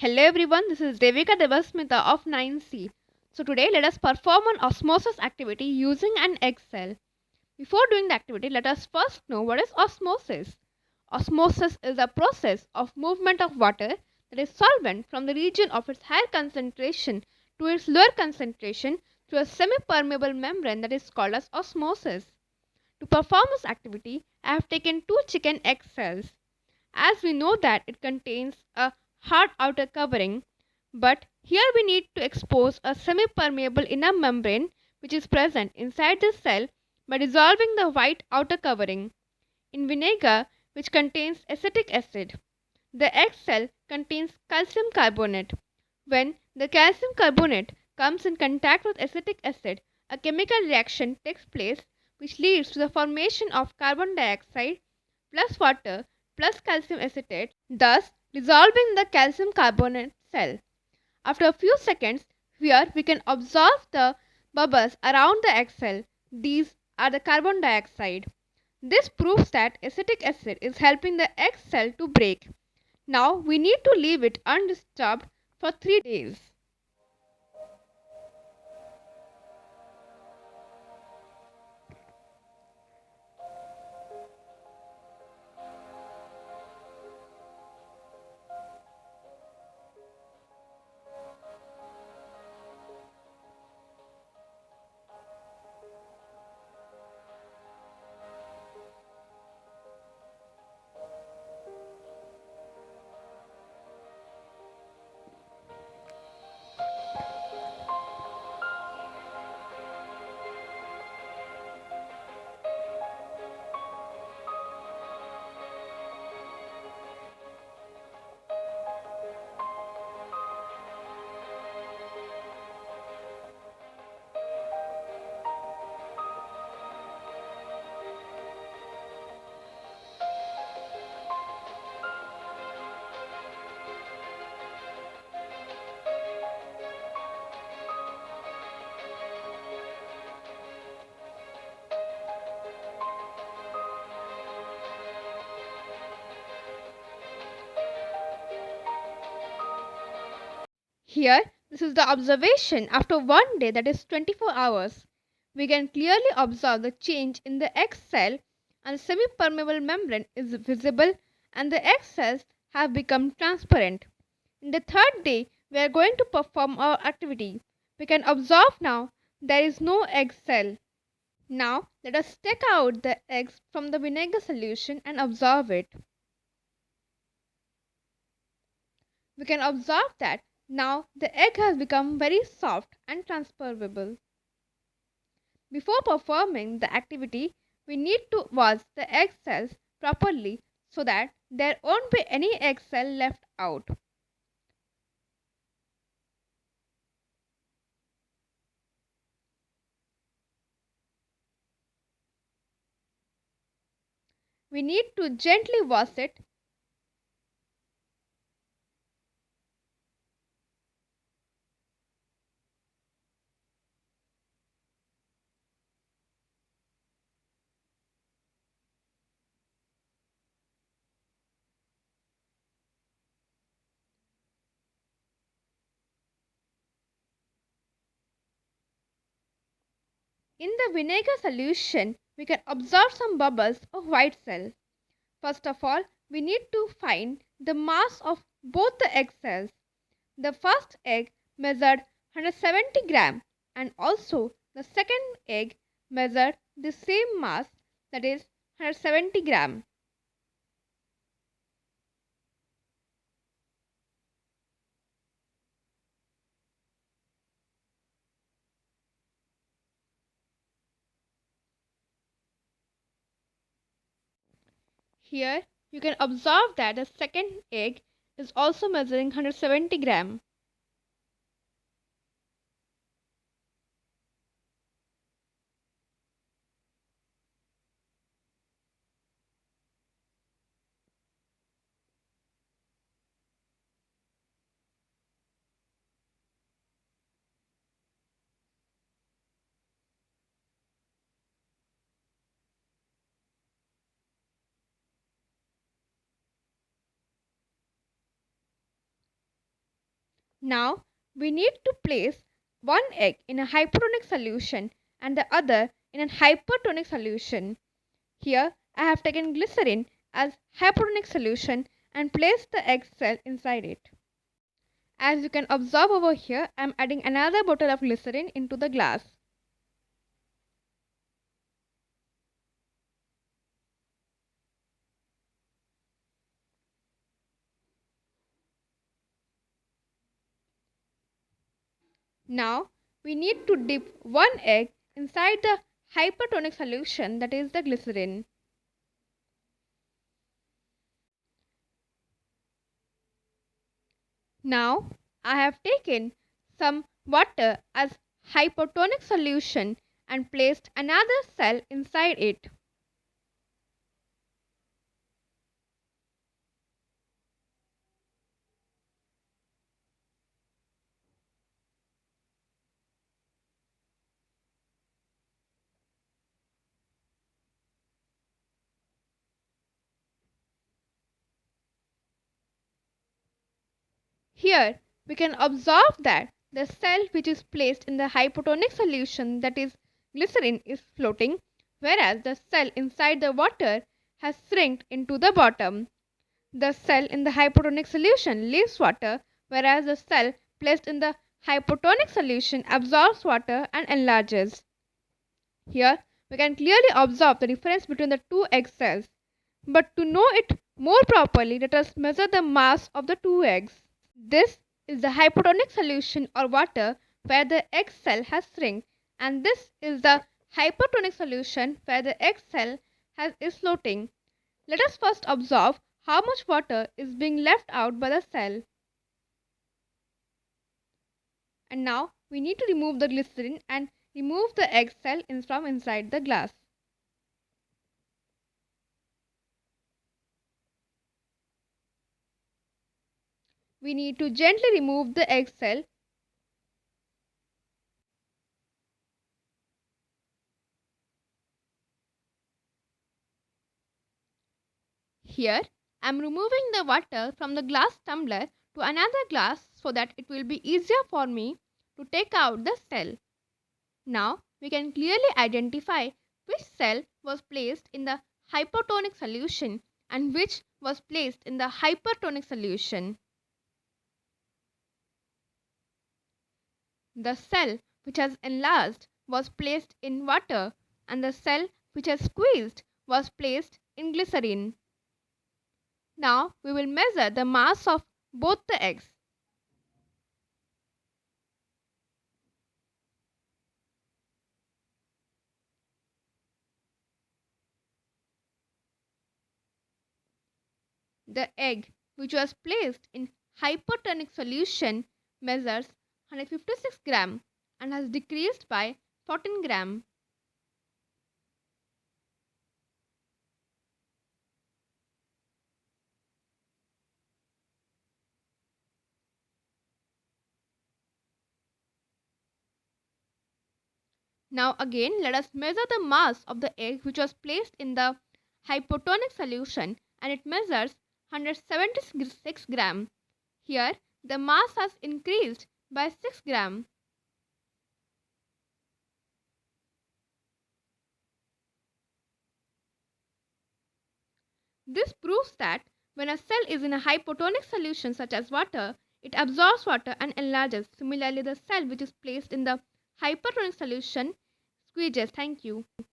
Hello everyone, this is Devika Devasmita of 9C. So today let us perform an osmosis activity using an egg cell. Before doing the activity, let us first know what is osmosis. Osmosis is a process of movement of water, that is solvent, from the region of its higher concentration to its lower concentration through a semi-permeable membrane that is called as osmosis. To perform this activity, I have taken two chicken egg cells. As we know that it contains a hard outer covering, but here we need to expose a semi-permeable inner membrane which is present inside the cell by dissolving the white outer covering in vinegar which contains acetic acid. The egg cell contains calcium carbonate. When the calcium carbonate comes in contact with acetic acid, a chemical reaction takes place which leads to the formation of carbon dioxide plus water plus calcium acetate, thus dissolving the calcium carbonate cell. After a few seconds, here we can observe the bubbles around the egg cell. These are the carbon dioxide. This proves that acetic acid is helping the egg cell to break. Now we need to leave it undisturbed for 3 days. Here, this is the observation after 1 day, that is 24 hours. We can clearly observe the change in the egg cell, and the semi-permeable membrane is visible and the egg cells have become transparent. In the third day, we are going to perform our activity. We can observe now there is no egg cell. Now let us take out the eggs from the vinegar solution and observe it. We can observe that now the egg has become very soft and transferable. Before performing the activity, we need to wash the egg cells properly so that there won't be any egg cell left out. We need to gently wash it. In the vinegar solution, we can observe some bubbles of white cell. First of all, we need to find the mass of both the egg cells. The first egg measured 170 gram and also the second egg measured the same mass, that is 170 gram. Here you can observe that the second egg is also measuring 170 gram. Now we need to place one egg in a hypotonic solution and the other in a hypertonic solution. Here I have taken glycerin as hypotonic solution and placed the egg cell inside it. As you can observe over here, I am adding another bottle of glycerin into the glass. Now we need to dip one egg inside the hypertonic solution, that is the glycerin. Now I have taken some water as hypertonic solution and placed another cell inside it. Here we can observe that the cell which is placed in the hypotonic solution, that is glycerin, is floating, whereas the cell inside the water has shrinked into the bottom. The cell in the hypotonic solution leaves water, whereas the cell placed in the hypotonic solution absorbs water and enlarges. Here we can clearly observe the difference between the two egg cells. But to know it more properly, let us measure the mass of the two eggs. This is the hypotonic solution or water where the egg cell has shrunk, and this is the hypertonic solution where the egg cell is floating. Let us first observe how much water is being left out by the cell. And now we need to remove the glycerin and remove the egg cell from inside the glass. We need to gently remove the egg cell. Here I am removing the water from the glass tumbler to another glass so that it will be easier for me to take out the cell. Now we can clearly identify which cell was placed in the hypotonic solution and which was placed in the hypertonic solution. The cell which has enlarged was placed in water and the cell which has squeezed was placed in glycerin. Now we will measure the mass of both the eggs. The egg which was placed in hypertonic solution measures 156 gram and has decreased by 14 gram. Now again let us measure the mass of the egg which was placed in the hypotonic solution, and it measures 176 gram. Here the mass has increased by 6 gram. This proves that when a cell is in a hypotonic solution such as water, it absorbs water and enlarges. Similarly, the cell which is placed in the hypertonic solution squeezes. Thank you.